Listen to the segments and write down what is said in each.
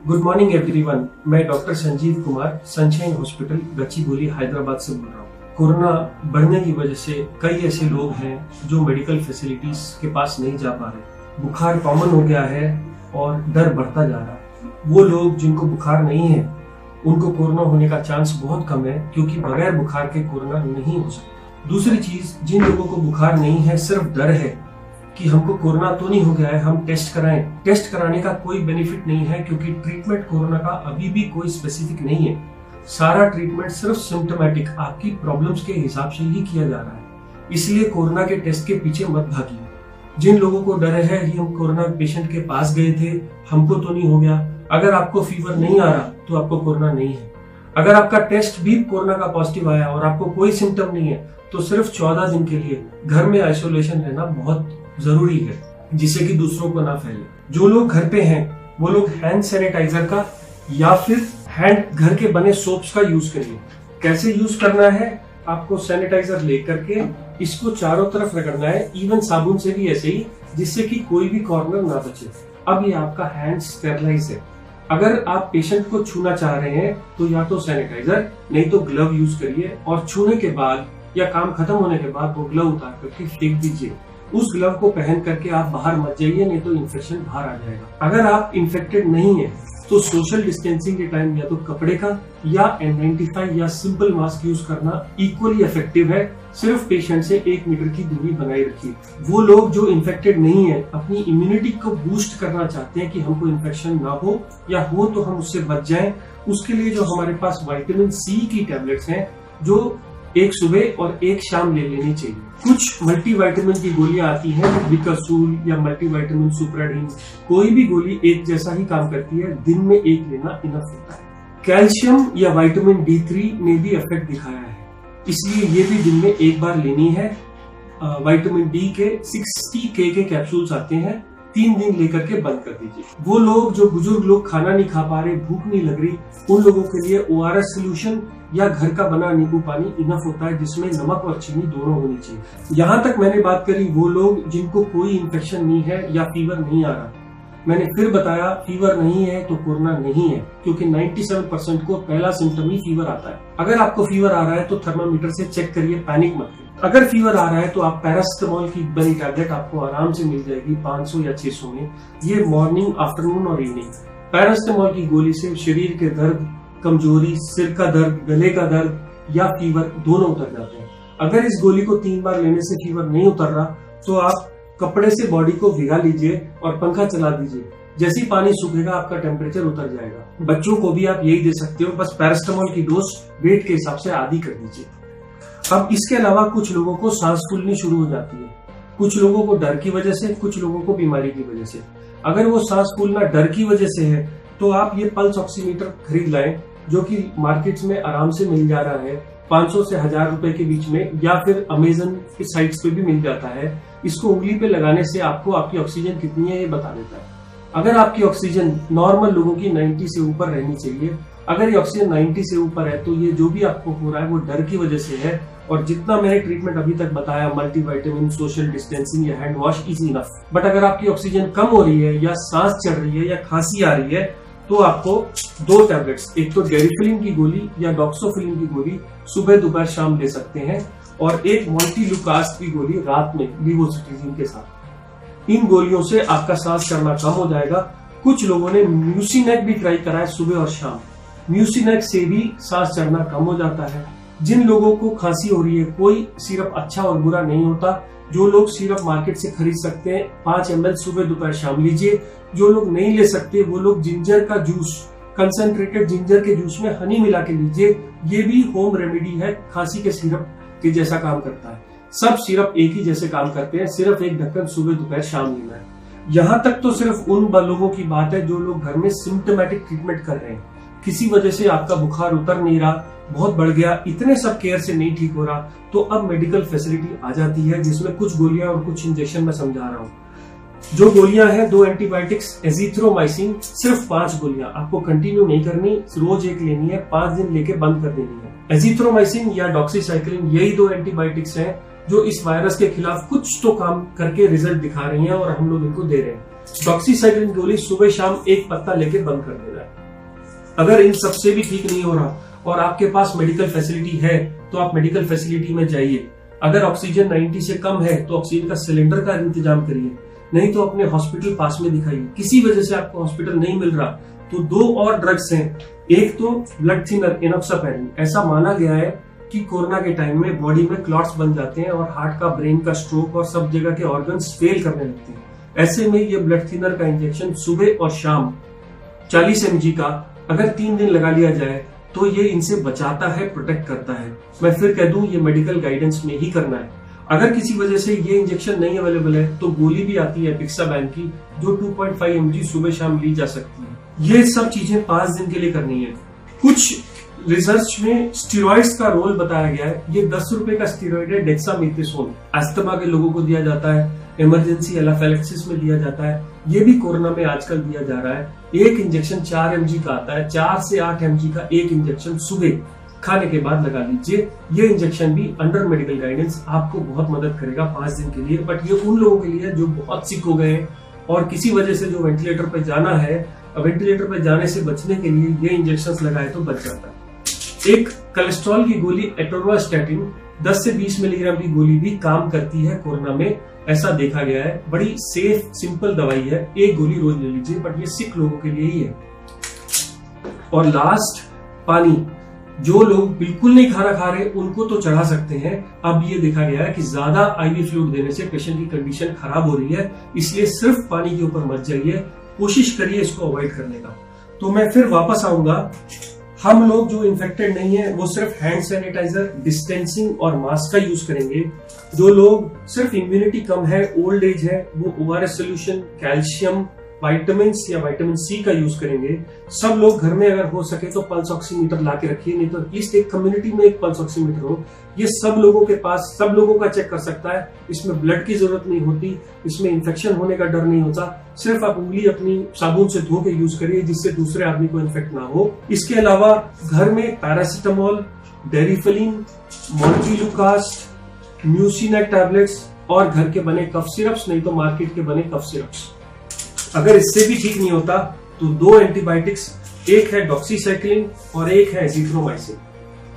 Good morning everyone. मैं doctor Sanjeev Kumar sunshine hospital Gachibowli Hyderabad से बोल रहा हूँ। कोरोना बढ़ने की वजह से कई ऐसे लोग हैं जो मेडिकल फैसिलिटीज के पास नहीं जा पा रहे। बुखार कॉमन हो गया है और डर बढ़ता जा रहा है। वो लोग जिनको बुखार नहीं है उनको कोरोना होने का चांस बहुत कम है, क्योंकि बगैर बुखार के कोरोना नहीं हो सकता। दूसरी चीज, जिन लोगों को बुखार नहीं है, सिर्फ डर है कि हमको कोरोना तो नहीं हो गया है, हम टेस्ट कराएं। टेस्ट कराने का कोई बेनिफिट नहीं है, क्योंकि ट्रीटमेंट कोरोना का अभी भी कोई स्पेसिफिक नहीं है। सारा ट्रीटमेंट सिर्फ सिम्टोमेटिक आपकी प्रॉब्लम्स के हिसाब से ही किया जा रहा है। इसलिए कोरोना के टेस्ट के पीछे मत भागिए। जिन लोगों को डर है कि हम कोरोना पेशेंट के पास गए थे, हमको तो नहीं हो गया, अगर आपको फीवर नहीं आ रहा तो आपको कोरोना नहीं है। अगर आपका टेस्ट भी कोरोना का पॉजिटिव आया और आपको कोई सिम्टम नहीं है, तो सिर्फ 14 दिन के लिए घर में आइसोलेशन रहना बहुत जरूरी है, जिससे कि दूसरों को ना फैले। जो लोग घर पे हैं वो लोग हैंड सैनिटाइजर का या फिर घर के बने सोप्स का यूज करिए। कैसे यूज करना है, आपको सैनिटाइजर लेकर के इसको चारों तरफ रगड़ना है, इवन साबुन से भी ऐसे ही, जिससे कि कोई भी कॉर्नर ना बचे। अब ये आपका हैंड स्टेरलाइज है। अगर आप पेशेंट को छूना चाह रहे हैं तो या तो सैनिटाइजर नहीं तो ग्लव यूज करिए, और छूने के बाद या काम खत्म होने के बाद वो ग्लव उतार करके फेंक दीजिए। उस ग्लव को पहन करके आप बाहर मत जाइए, नहीं तो इन्फेक्शन बाहर आ जाएगा। अगर आप इन्फेक्टेड नहीं है तो सोशल डिस्टेंसिंग के टाइम या तो कपड़े का या N95 या सिंपल मास्क यूज करना इक्वली इफेक्टिव है। सिर्फ पेशेंट से 1 मीटर की दूरी बनाए रखिए। वो लोग जो इन्फेक्टेड नहीं है, अपनी इम्यूनिटी को बूस्ट करना चाहते हैं कि हमको इन्फेक्शन ना हो, या हो तो हम उससे बच जाएं, उसके लिए जो हमारे पास विटामिन सी की टैबलेट्स हैं, जो एक सुबह और एक शाम ले लेनी चाहिए। कुछ मल्टीविटामिन की गोलियां आती हैं, विकासूल या मल्टीविटामिन सुप्राडीन, कोई भी गोली एक जैसा ही काम करती है, दिन में एक लेना इनफ होता है। कैल्शियम या विटामिन D3 ने भी इफेक्ट दिखाया है, इसलिए ये भी दिन में एक बार लेनी है। विटामिन डी के 60K के कैप्सूल्स आते हैं, 3 दिन लेकर के बंद कर दीजिए। वो लोग जो बुजुर्ग लोग खाना नहीं खा पा रहे, भूख नहीं लग रही, उन लोगों के लिए ORS सोल्यूशन या घर का बना नींबू पानी इनफ होता है, जिसमें नमक और चीनी दोनों होनी चाहिए। यहाँ तक मैंने बात करी वो लोग जिनको कोई इन्फेक्शन नहीं है या फीवर नहीं आ रहा। मैंने फिर बताया, फीवर नहीं है तो कोरोना नहीं है, क्योंकि 97% को पहला सिम्टम ही फीवर आता है। अगर आपको फीवर आ रहा है तो थर्मामीटर से चेक करिए, पैनिक मत करिए। अगर फीवर आ रहा है तो आप पैरासिटामोल की बनी टैबलेट आपको आराम से मिल जाएगी 500 या 600 में। ये मॉर्निंग, आफ्टरनून और इवनिंग। पैरासिटामोल की गोली से शरीर के दर्द, कमजोरी, सिर का दर्द, गले का दर्द या फीवर दोनों उतर जाते हैं। अगर इस गोली को 3 बार लेने से फीवर नहीं उतर रहा तो आप कपड़े से बॉडी को भिगा लीजिए और पंखा चला दीजिए। जैसे ही पानी सूखेगा आपका टेम्परेचर उतर जाएगा। बच्चों को भी आप यही दे सकते हो, बस पैरासिटामोल की डोज वेट के हिसाब से आधी कर दीजिए। अब इसके अलावा कुछ लोगों को सांस फूलनी शुरू हो जाती है, कुछ लोगों को डर की वजह से, कुछ लोगों को बीमारी की वजह से। अगर वो सांस फूलना डर की वजह से है तो आप ये पल्स ऑक्सीमीटर खरीद लाएं, जो कि मार्केट्स में आराम से मिल जा रहा है 500 से 1000 रुपए के बीच में, या फिर अमेजन की साइट्स पे भी मिल जाता है। इसको उंगली पे लगाने से आपको आपकी ऑक्सीजन कितनी है ये बता देता है। अगर आपकी ऑक्सीजन नॉर्मल लोगों की 90 से ऊपर रहनी चाहिए, अगर ये ऑक्सीजन 90 से ऊपर है तो ये जो भी आपको हो रहा है वो डर की वजह से है। और जितना मैंने ट्रीटमेंट अभी तक बताया, मल्टीविटामिन, सोशल डिस्टेंसिंग या hand wash is enough. But अगर आपकी ऑक्सीजन कम हो रही है या सांस चढ़ रही है या खांसी आ रही है तो आपको 2 टैबलेट्स, एक तो डेरिफिलिन की गोली या डॉक्सोफिलिन की गोली सुबह दोपहर शाम ले सकते हैं, और एक मोंटेलुकास्ट की गोली रात में लीवोसिट्रिजिन के साथ। इन गोलियों से आपका सांस चढ़ना कम हो जाएगा। कुछ लोगों ने म्यूसिनेक भी ट्राई करा है सुबह और शाम। म्यूसिनेक से भी सांस चढ़ना कम हो जाता है। जिन लोगों को खांसी हो रही है, कोई सिरप अच्छा और बुरा नहीं होता। जो लोग सिरप मार्केट से खरीद सकते हैं 5 ml सुबह दोपहर शाम लीजिए। जो लोग नहीं ले सकते वो लोग जिंजर का जूस, कंसंट्रेटेड जिंजर के जूस में हनी मिला के लीजिए। ये भी होम रेमेडी है, खांसी के सिरप के जैसा काम करता है। सब सिरप एक ही जैसे काम करते हैं, सिर्फ एक ढक्कन सुबह दोपहर शाम लेना है। यहाँ तक तो सिर्फ उन लोगों की बात है जो लोग घर में सिम्टोमेटिक ट्रीटमेंट कर रहे हैं, किसी वजह से आपका बुखार उतर नहीं रहा, बहुत बढ़ गया, इतने सब केयर से नहीं ठीक हो रहा, तो अब मेडिकल फैसिलिटी आ जाती है, जिसमें कुछ गोलियां और कुछ इंजेक्शन मैं समझा रहा हूँ। जो गोलियां हैं, 2 एंटीबायोटिक्स, एजिथ्रोमाइसिन, सिर्फ 5 गोलियां आपको कंटिन्यू नहीं करनी, रोज एक लेनी है, 5 दिन लेके बंद कर देनी है। एजिथ्रोमाइसिन या डॉक्सीसाइक्लिन, यही 2 एंटीबायोटिक्स हैं जो इस वायरस के खिलाफ कुछ तो काम करके रिजल्ट दिखा रही हैं और हम लोग इनको दे रहे हैं। डॉक्सीसाइक्लिन गोली सुबह शाम एक पत्ता लेके बंद कर देना है। अगर इन सबसे भी ठीक नहीं हो रहा और आपके पास मेडिकल फैसिलिटी है तो आप मेडिकल फैसिलिटी में जाइए। अगर ऑक्सीजन 90 से कम है तो ऑक्सीजन का सिलेंडर का इंतजाम करिए, नहीं तो अपने हॉस्पिटल पास में दिखाइए। किसी वजह से आपको हॉस्पिटल नहीं मिल रहा तो 2 और ड्रग्स हैं। एक तो ब्लड थिनर एनोक्सापैरिन। ऐसा माना गया है कि कोरोना के टाइम में बॉडी में क्लॉट्स बन जाते हैं और हार्ट का, ब्रेन का, स्ट्रोक और सब जगह के ऑर्गन्स फेल करने लगते हैं। ऐसे में ये ब्लड थिनर का इंजेक्शन सुबह और शाम 40 mg का अगर 3 दिन लगा लिया जाए तो ये इनसे बचाता है, प्रोटेक्ट करता है। मैं फिर कह दूं ये मेडिकल गाइडेंस में ही करना है। अगर किसी वजह से ये इंजेक्शन नहीं अवेलेबल है तो गोली भी आती है पिक्साबैन की, जो 2.5 mg सुबह शाम ली जा सकती है। ये सब चीजें 5 दिन के लिए करनी है। कुछ रिसर्च में स्टीरॉइड्स का रोल बताया गया है। ये 10 रुपए का स्टीरॉइड है डेक्सामेथासोन। अस्थमा के लोगों को दिया जाता है, इमरजेंसी एनाफिलैक्सिस में दिया जाता है। ये भी कोरोना में आजकल दिया जा रहा है। एक इंजेक्शन 4 mg का आता है। 4 से 8 mg का एक इंजेक्शन सुबह खाने के बाद लगा लीजिए। ये इंजेक्शन भी अंडर मेडिकल गाइडेंस आपको बहुत मदद करेगा 5 दिन के लिए। बट ये उन लोगों के लिए जो बहुत सिक हो गए हैं और किसी वजह से जो वेंटिलेटर पे जाना है, वेंटिलेटर पे जाने से बचने के लिए ये इंजेक्शन लगाए तो बच जाता है। एक कोलेस्ट्रॉल की गोली एटोरवास्टैटिन 10 से 20 मिलीग्राम की गोली भी काम करती है कोरोना में, ऐसा देखा गया है। बड़ी सेफ सिंपल दवाई है, एक गोली रोज ले लीजिए, बट ये सिक लोगों के लिए ही है। और लास्ट, पानी। जो लोग बिल्कुल नहीं खाना खा रहे उनको तो चढ़ा सकते हैं। अब ये देखा गया है कि ज्यादा आईवी फ्लूइड देने से पेशेंट की कंडीशन खराब हो रही है, इसलिए सिर्फ पानी के ऊपर मत जाइए, कोशिश करिए इसको अवॉइड करने का। तो मैं फिर वापस आऊंगा। हम लोग जो इन्फेक्टेड नहीं है वो सिर्फ हैंड सैनिटाइजर, डिस्टेंसिंग और मास्क का यूज करेंगे। जो लोग सिर्फ इम्यूनिटी कम है, ओल्ड एज है, वो ORS सोल्यूशन, कैल्शियम, विटामिन या विटामिन सी का यूज करेंगे। सब लोग घर में अगर हो सके तो पल्स ऑक्सीमीटर ला के रखिए, नहीं तो एटलीस्ट एक कम्युनिटी में एक पल्स ऑक्सीमीटर हो। ये सब लोगों के पास, सब लोगों का चेक कर सकता है। इसमें ब्लड की जरूरत नहीं होती, इसमें इन्फेक्शन होने का डर नहीं होता। सिर्फ आप उंगली अपनी साबुन से धो के यूज करिए जिससे दूसरे आदमी को इन्फेक्ट ना हो। इसके अलावा घर में पैरासिटामोल, डेरिफलिन, मोन्टिलुकास्ट, म्यूसिनेक टैबलेट्स और घर के बने कफ सिरप्स, नहीं तो मार्केट के बने कफ सिरप्स। अगर इससे भी ठीक नहीं होता तो 2 एंटीबायोटिक्स, एक है डॉक्सीसाइक्लिन और एक है एजिथ्रोमाइसिन।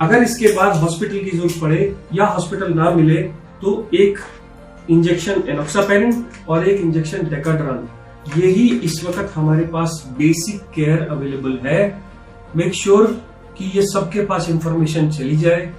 अगर इसके बाद हॉस्पिटल की जरूरत पड़े या हॉस्पिटल ना मिले तो एक इंजेक्शन एनोक्सापैरिन और एक इंजेक्शन डेकाड्रान। यही इस वक्त हमारे पास बेसिक केयर अवेलेबल है। मेक श्योर कि ये सबके पास इंफॉर्मेशन चली जाए।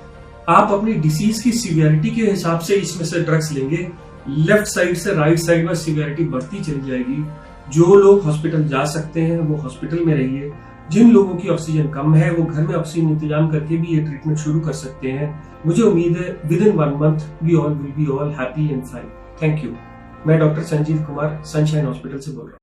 आप अपनी डिसीज की सीवियरिटी के हिसाब से इसमें से ड्रग्स लेंगे। लेफ्ट साइड से राइट साइड में सीवियरिटी बढ़ती चली जाएगी। जो लोग हॉस्पिटल जा सकते हैं वो हॉस्पिटल में रहिए। जिन लोगों की ऑक्सीजन कम है वो घर में ऑक्सीजन इंतजाम करके भी ये ट्रीटमेंट शुरू कर सकते हैं। मुझे उम्मीद है within 1 month we all will be all happy and fine. Thank you. मैं doctor Sanjeev Kumar, sunshine hospital से बोल रहा हूँ।